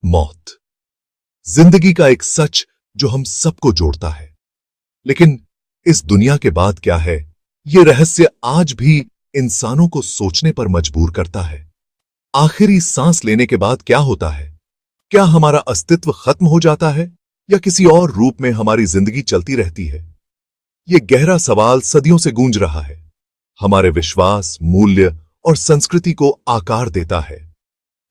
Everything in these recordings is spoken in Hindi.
मौत जिंदगी का एक सच जो हम सबको जोड़ता है। लेकिन इस दुनिया के बाद क्या है, यह रहस्य आज भी इंसानों को सोचने पर मजबूर करता है। आखिरी सांस लेने के बाद क्या होता है? क्या हमारा अस्तित्व खत्म हो जाता है या किसी और रूप में हमारी जिंदगी चलती रहती है? यह गहरा सवाल सदियों से गूंज रहा है, हमारे विश्वास, मूल्य और संस्कृति को आकार देता है।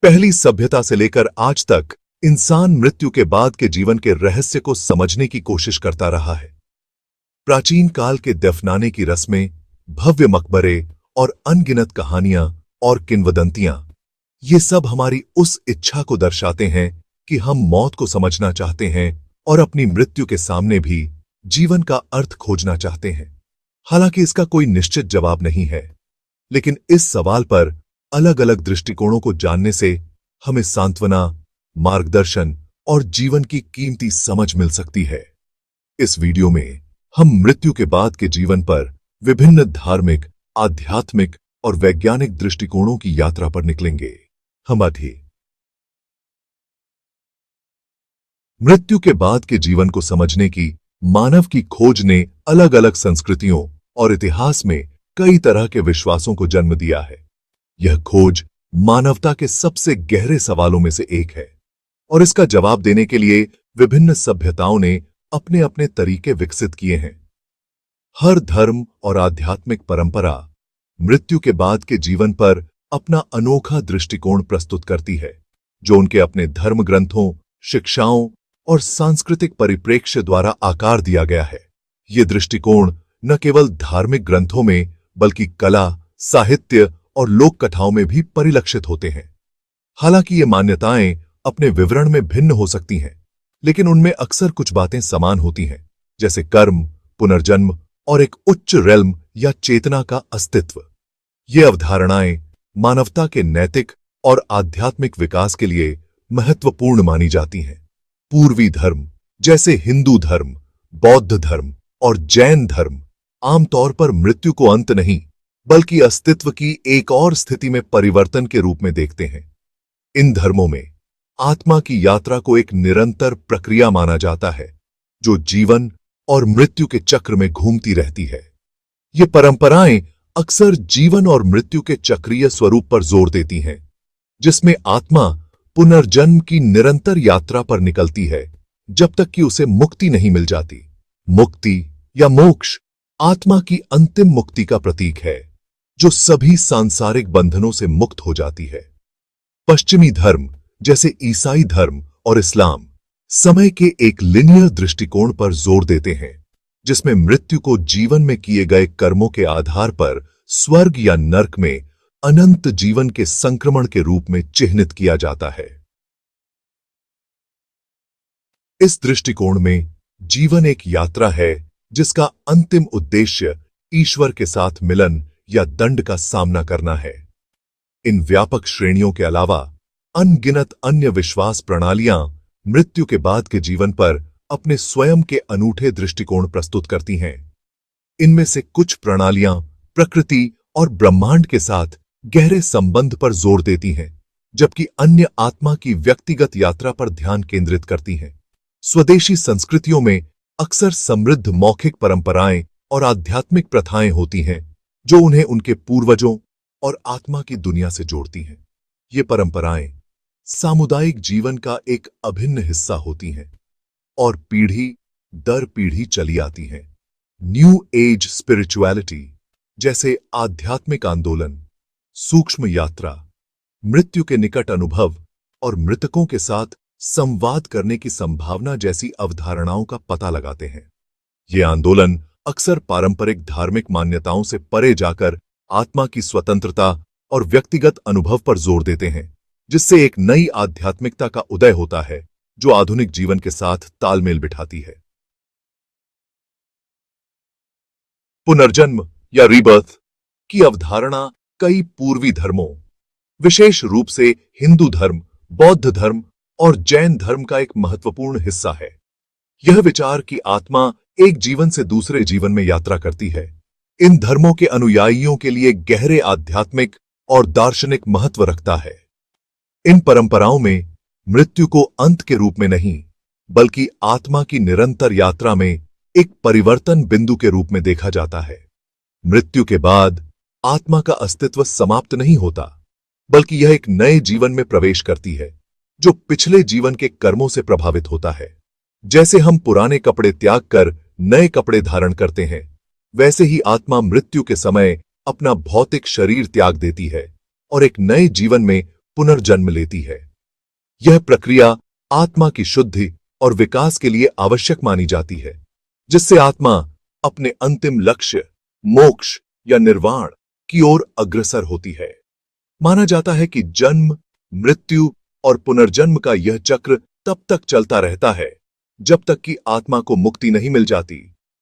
पहली सभ्यता से लेकर आज तक इंसान मृत्यु के बाद के जीवन के रहस्य को समझने की कोशिश करता रहा है। प्राचीन काल के दफनाने की रस्में, भव्य मकबरे और अनगिनत कहानियां और किंवदंतियां, ये सब हमारी उस इच्छा को दर्शाते हैं कि हम मौत को समझना चाहते हैं और अपनी मृत्यु के सामने भी जीवन का अर्थ खोजना चाहते हैं। हालांकि इसका कोई निश्चित जवाब नहीं है, लेकिन इस सवाल पर अलग अलग दृष्टिकोणों को जानने से हमें सांत्वना, मार्गदर्शन और जीवन की कीमती समझ मिल सकती है। इस वीडियो में हम मृत्यु के बाद के जीवन पर विभिन्न धार्मिक, आध्यात्मिक और वैज्ञानिक दृष्टिकोणों की यात्रा पर निकलेंगे। मृत्यु के बाद के जीवन को समझने की मानव की खोज ने अलग अलग संस्कृतियों और इतिहास में कई तरह के विश्वासों को जन्म दिया है। यह खोज मानवता के सबसे गहरे सवालों में से एक है और इसका जवाब देने के लिए विभिन्न सभ्यताओं ने अपने अपने तरीके विकसित किए हैं। हर धर्म और आध्यात्मिक परंपरा मृत्यु के बाद के जीवन पर अपना अनोखा दृष्टिकोण प्रस्तुत करती है, जो उनके अपने धर्म ग्रंथों, शिक्षाओं और सांस्कृतिक परिप्रेक्ष्य द्वारा आकार दिया गया है। ये दृष्टिकोण न केवल धार्मिक ग्रंथों में बल्कि कला, साहित्य और लोक कथाओं में भी परिलक्षित होते हैं। हालांकि ये मान्यताएं अपने विवरण में भिन्न हो सकती हैं, लेकिन उनमें अक्सर कुछ बातें समान होती हैं, जैसे कर्म, पुनर्जन्म और एक उच्च रेल्म या चेतना का अस्तित्व। ये अवधारणाएं मानवता के नैतिक और आध्यात्मिक विकास के लिए महत्वपूर्ण मानी जाती हैं। पूर्वी धर्म जैसे हिंदू धर्म, बौद्ध धर्म और जैन धर्म आमतौर पर मृत्यु को अंत नहीं बल्कि अस्तित्व की एक और स्थिति में परिवर्तन के रूप में देखते हैं। इन धर्मों में आत्मा की यात्रा को एक निरंतर प्रक्रिया माना जाता है, जो जीवन और मृत्यु के चक्र में घूमती रहती है। ये परंपराएं अक्सर जीवन और मृत्यु के चक्रीय स्वरूप पर जोर देती हैं, जिसमें आत्मा पुनर्जन्म की निरंतर यात्रा पर निकलती है जब तक कि उसे मुक्ति नहीं मिल जाती। मुक्ति या मोक्ष आत्मा की अंतिम मुक्ति का प्रतीक है, जो सभी सांसारिक बंधनों से मुक्त हो जाती है। पश्चिमी धर्म जैसे ईसाई धर्म और इस्लाम समय के एक लिनियर दृष्टिकोण पर जोर देते हैं, जिसमें मृत्यु को जीवन में किए गए कर्मों के आधार पर स्वर्ग या नर्क में अनंत जीवन के संक्रमण के रूप में चिह्नित किया जाता है। इस दृष्टिकोण में जीवन एक यात्रा है जिसका अंतिम उद्देश्य ईश्वर के साथ मिलन या दंड का सामना करना है। इन व्यापक श्रेणियों के अलावा अनगिनत अन्य विश्वास प्रणालियां मृत्यु के बाद के जीवन पर अपने स्वयं के अनूठे दृष्टिकोण प्रस्तुत करती हैं। इनमें से कुछ प्रणालियां प्रकृति और ब्रह्मांड के साथ गहरे संबंध पर जोर देती हैं, जबकि अन्य आत्मा की व्यक्तिगत यात्रा पर ध्यान केंद्रित करती हैं। स्वदेशी संस्कृतियों में अक्सर समृद्ध मौखिक परंपराएं और आध्यात्मिक प्रथाएं होती हैं, जो उन्हें उनके पूर्वजों और आत्मा की दुनिया से जोड़ती हैं। ये परंपराएं सामुदायिक जीवन का एक अभिन्न हिस्सा होती हैं और पीढ़ी दर पीढ़ी चली आती हैं। न्यू एज स्पिरिचुअलिटी जैसे आध्यात्मिक आंदोलन, सूक्ष्म यात्रा, मृत्यु के निकट अनुभव और मृतकों के साथ संवाद करने की संभावना जैसी अवधारणाओं का पता लगाते हैं। ये आंदोलन अक्सर पारंपरिक धार्मिक मान्यताओं से परे जाकर आत्मा की स्वतंत्रता और व्यक्तिगत अनुभव पर जोर देते हैं, जिससे एक नई आध्यात्मिकता का उदय होता है जो आधुनिक जीवन के साथ तालमेल बिठाती है। पुनर्जन्म या रीबर्थ की अवधारणा कई पूर्वी धर्मों, विशेष रूप से हिंदू धर्म, बौद्ध धर्म और जैन धर्म का एक महत्वपूर्ण हिस्सा है। यह विचार कि आत्मा एक जीवन से दूसरे जीवन में यात्रा करती है, इन धर्मों के अनुयायियों के लिए गहरे आध्यात्मिक और दार्शनिक महत्व रखता है। इन परंपराओं में मृत्यु को अंत के रूप में नहीं, बल्कि आत्मा की निरंतर यात्रा में एक परिवर्तन बिंदु के रूप में देखा जाता है। मृत्यु के बाद आत्मा का अस्तित्व समाप्त नहीं होता, बल्कि यह एक नए जीवन में प्रवेश करती है, जो पिछले जीवन के कर्मों से प्रभावित होता है। जैसे हम पुराने कपड़े त्याग कर नए कपड़े धारण करते हैं, वैसे ही आत्मा मृत्यु के समय अपना भौतिक शरीर त्याग देती है और एक नए जीवन में पुनर्जन्म लेती है। यह प्रक्रिया आत्मा की शुद्धि और विकास के लिए आवश्यक मानी जाती है, जिससे आत्मा अपने अंतिम लक्ष्य मोक्ष या निर्वाण की ओर अग्रसर होती है। माना जाता है कि जन्म, मृत्यु और पुनर्जन्म का यह चक्र तब तक चलता रहता है जब तक कि आत्मा को मुक्ति नहीं मिल जाती,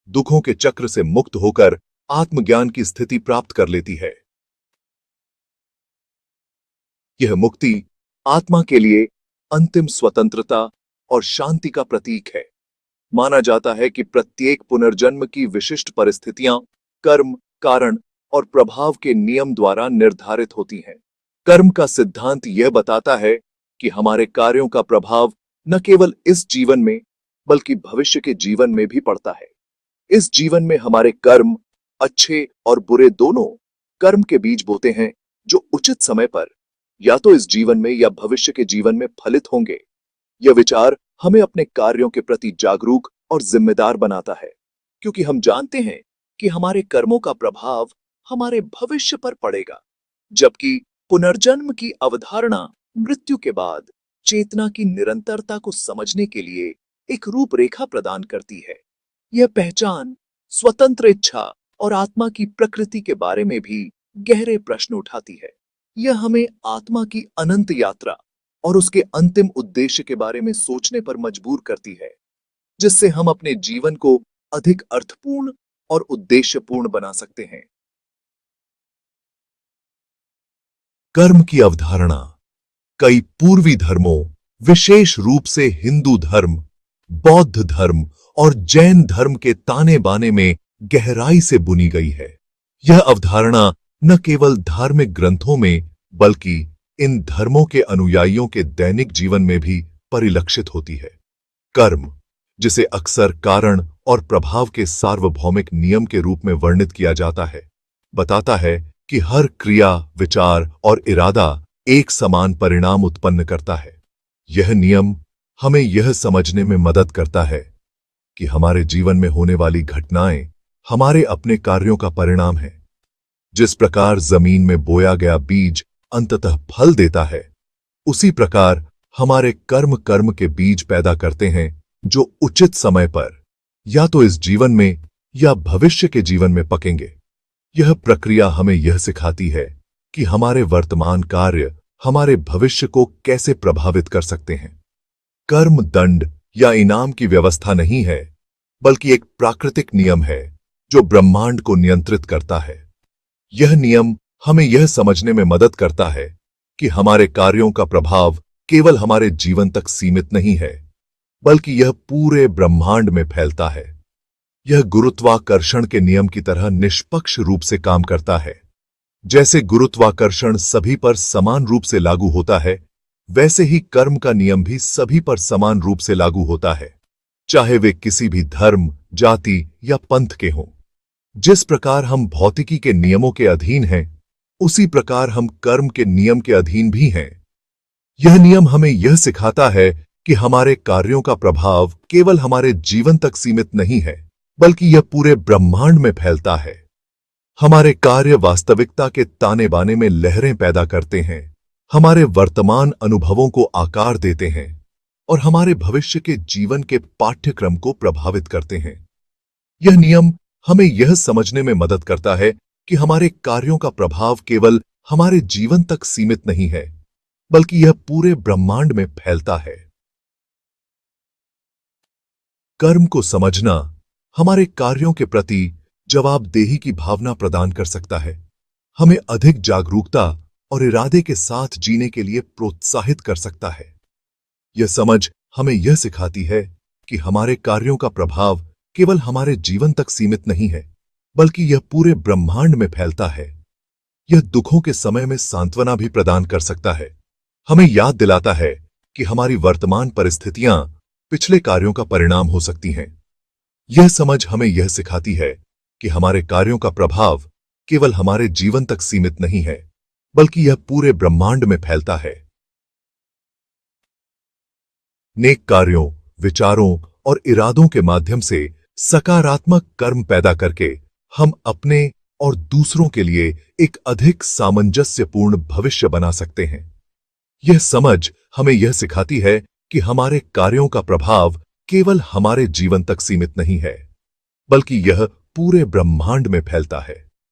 दुखों के चक्र से मुक्त होकर आत्मज्ञान की स्थिति प्राप्त कर लेती है। यह मुक्ति आत्मा के लिए अंतिम स्वतंत्रता और शांति का प्रतीक है। माना जाता है कि प्रत्येक पुनर्जन्म की विशिष्ट परिस्थितियां कर्म, कारण और प्रभाव के नियम द्वारा निर्धारित होती हैं। कर्म का सिद्धांत यह बताता है कि हमारे कार्यों का प्रभाव न केवल इस जीवन में बल्कि भविष्य के जीवन में भी पड़ता है। इस जीवन में हमारे कर्म अच्छे और बुरे दोनों कर्म के बीज बोते हैं, जो उचित समय पर या तो इस जीवन में या भविष्य के जीवन में फलित होंगे। यह विचार हमें अपने कार्यों के प्रति जागरूक और जिम्मेदार बनाता है, क्योंकि हम जानते हैं कि हमारे कर्मों का प्रभाव हमारे भविष्य पर पड़ेगा, जबकि पुनर्जन्म की अवधारणा मृत्यु के बाद चेतना की निरंतरता को समझने के लिए एक रूपरेखा प्रदान करती है। यह पहचान स्वतंत्र इच्छा और आत्मा की प्रकृति के बारे में भी गहरे प्रश्न उठाती है। यह हमें आत्मा की अनंत यात्रा और उसके अंतिम उद्देश्य के बारे में सोचने पर मजबूर करती है, जिससे हम अपने जीवन को अधिक अर्थपूर्ण और उद्देश्यपूर्ण बना सकते हैं। कर्म की अवधारणा कई पूर्वी धर्मों, विशेष रूप से हिंदू धर्म, बौद्ध धर्म और जैन धर्म के ताने बाने में गहराई से बुनी गई है। यह अवधारणा न केवल धार्मिक ग्रंथों में बल्कि इन धर्मों के अनुयायियों के दैनिक जीवन में भी परिलक्षित होती है। कर्म, जिसे अक्सर कारण और प्रभाव के सार्वभौमिक नियम के रूप में वर्णित किया जाता है, बताता है कि हर क्रिया, विचार और इरादा एक समान परिणाम उत्पन्न करता है। यह नियम हमें यह समझने में मदद करता है कि हमारे जीवन में होने वाली घटनाएं हमारे अपने कार्यों का परिणाम है। जिस प्रकार जमीन में बोया गया बीज अंततः फल देता है, उसी प्रकार हमारे कर्म के बीज पैदा करते हैं, जो उचित समय पर या तो इस जीवन में या भविष्य के जीवन में पकेंगे। यह प्रक्रिया हमें यह सिखाती है कि हमारे वर्तमान कार्य हमारे भविष्य को कैसे प्रभावित कर सकते हैं। कर्म दंड या इनाम की व्यवस्था नहीं है, बल्कि एक प्राकृतिक नियम है जो ब्रह्मांड को नियंत्रित करता है। यह नियम हमें यह समझने में मदद करता है कि हमारे कार्यों का प्रभाव केवल हमारे जीवन तक सीमित नहीं है, बल्कि यह पूरे ब्रह्मांड में फैलता है। यह गुरुत्वाकर्षण के नियम की तरह निष्पक्ष रूप से काम करता है। जैसे गुरुत्वाकर्षण सभी पर समान रूप से लागू होता है, वैसे ही कर्म का नियम भी सभी पर समान रूप से लागू होता है, चाहे वे किसी भी धर्म, जाति या पंथ के हों। जिस प्रकार हम भौतिकी के नियमों के अधीन हैं, उसी प्रकार हम कर्म के नियम के अधीन भी हैं। यह नियम हमें यह सिखाता है कि हमारे कार्यों का प्रभाव केवल हमारे जीवन तक सीमित नहीं है, बल्कि यह पूरे ब्रह्मांड में फैलता है। हमारे कार्य वास्तविकता के ताने बाने में लहरें पैदा करते हैं, हमारे वर्तमान अनुभवों को आकार देते हैं और हमारे भविष्य के जीवन के पाठ्यक्रम को प्रभावित करते हैं। यह नियम हमें यह समझने में मदद करता है कि हमारे कार्यों का प्रभाव केवल हमारे जीवन तक सीमित नहीं है, बल्कि यह पूरे ब्रह्मांड में फैलता है। कर्म को समझना हमारे कार्यों के प्रति जवाबदेही की भावना प्रदान कर सकता है, हमें अधिक जागरूकता और इरादे के साथ जीने के लिए प्रोत्साहित कर सकता है। यह समझ हमें यह सिखाती है कि हमारे कार्यों का प्रभाव केवल हमारे जीवन तक सीमित नहीं है, बल्कि यह पूरे ब्रह्मांड में फैलता है। यह दुखों के समय में सांत्वना भी प्रदान कर सकता है, हमें याद दिलाता है कि हमारी वर्तमान परिस्थितियां पिछले कार्यों का परिणाम हो सकती हैं। यह समझ हमें यह सिखाती है कि हमारे कार्यों का प्रभाव केवल हमारे जीवन तक सीमित नहीं है, बल्कि यह पूरे ब्रह्मांड में फैलता है। नेक कार्यों, विचारों और इरादों के माध्यम से सकारात्मक कर्म पैदा करके हम अपने और दूसरों के लिए एक अधिक सामंजस्यपूर्ण भविष्य बना सकते हैं। यह समझ हमें यह सिखाती है कि हमारे कार्यों का प्रभाव केवल हमारे जीवन तक सीमित नहीं है, बल्कि यह पूरे ब्रह्मांड में फैलता है।